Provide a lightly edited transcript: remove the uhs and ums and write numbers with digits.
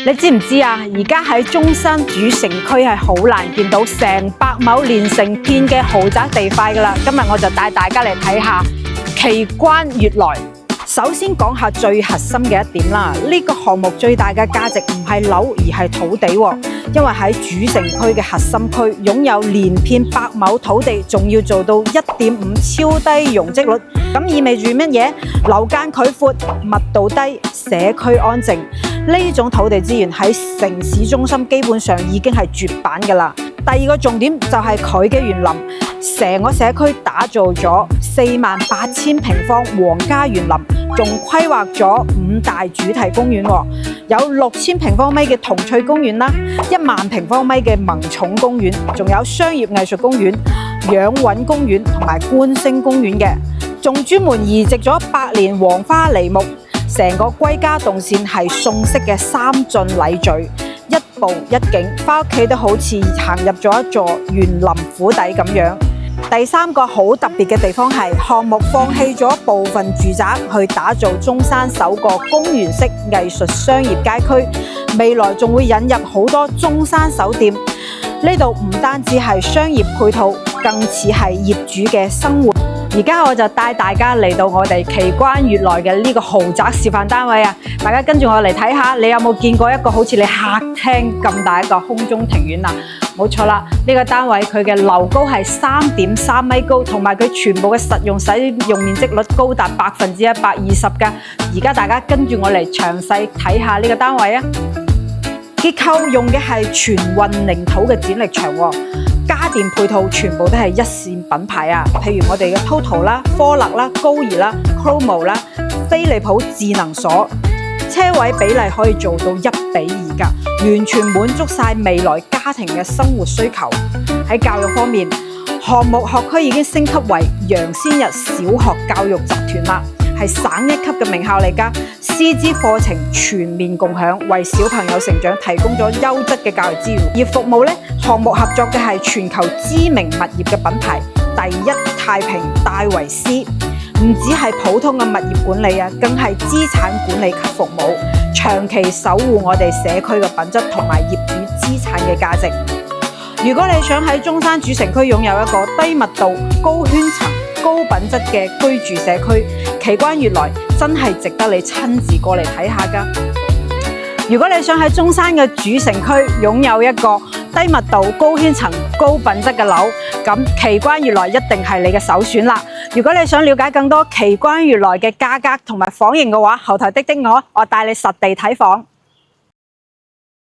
你知唔知啊？而家喺中山主城區係好難見到成百畝連成片嘅豪宅地塊㗎啦。今日我就帶大家嚟睇下奇關悅來。首先講下最核心嘅一點啦，呢個項目最大嘅價值唔係樓而係土地喎，因為喺主城區嘅核心區擁有連片百畝土地，仲要做到 1.5 超低容積率，咁意味住乜嘢？樓間距闊、密度低、社區安靜，呢種土地資源喺城市中心基本上已經係絕版㗎啦。第二個重點就係佢嘅園林，成個社區打造咗48000平方皇家園林，仲規劃咗5大主題公園，有6000平方米嘅童趣公園啦，10000平方米嘅萌寵公園，仲有商業藝術公園、養蘊公園同埋觀星公園嘅，仲專門移植咗百年黃花梨木，成個歸家動線係宋式嘅3進禮序。一步一景，返屋企都好似行入咗一座園林府邸咁樣。第三個好特別嘅地方係項目放棄咗部分住宅去打造中山首個公園式藝術商業街區，未來仲會引入好多中山手店。呢度唔單止係商業配套，更似係業主嘅生活。而家我就帶大家嚟到我哋奇關悅來嘅呢個豪宅示範單位啊！大家跟住我嚟睇下，你有冇見過一個好似你客廳咁大一個空中庭院啊？冇錯啦，呢個單位佢嘅樓高係3.3米高，同埋佢全部嘅實用使用面積率高達120%㗎。而家大家跟住我嚟詳細睇下呢個單位啊！結構用嘅係全混凝土嘅剪力牆喎。家電配套全部都係一線品牌啊，譬如我哋嘅 TOTO 啦、科勒啦、高爾啦、Chromo 啦、飛利浦智能鎖，車位比例可以做到1:2㗎，完全滿足晒未來家庭嘅生活需求。喺教育方面，項目學區已經升級為楊先日小學教育集團啦，係省1級嘅名校嚟㗎。師資課程全面共享，為小朋友成長提供咗優質嘅教育資源。而服務呢，項目合作嘅係全球知名物業嘅品牌第一太平戴維斯，唔只係普通嘅物業管理啊，更係資產管理及服務，長期守護我哋社區嘅品質同埋業主資產嘅價值。如果你想喺中山主城區擁有一個低密度、高圈層、高品質嘅居住社區，奇關悅來真係值得你親自過嚟睇下㗎。如果你想喺中山嘅主城區擁有一個低密度、高圈層、高品質嘅樓，咁奇關悅來一定係你嘅首選啦。如果你想了解更多奇關悅來嘅價格同埋房型嘅話，後台的我帶你實地睇房。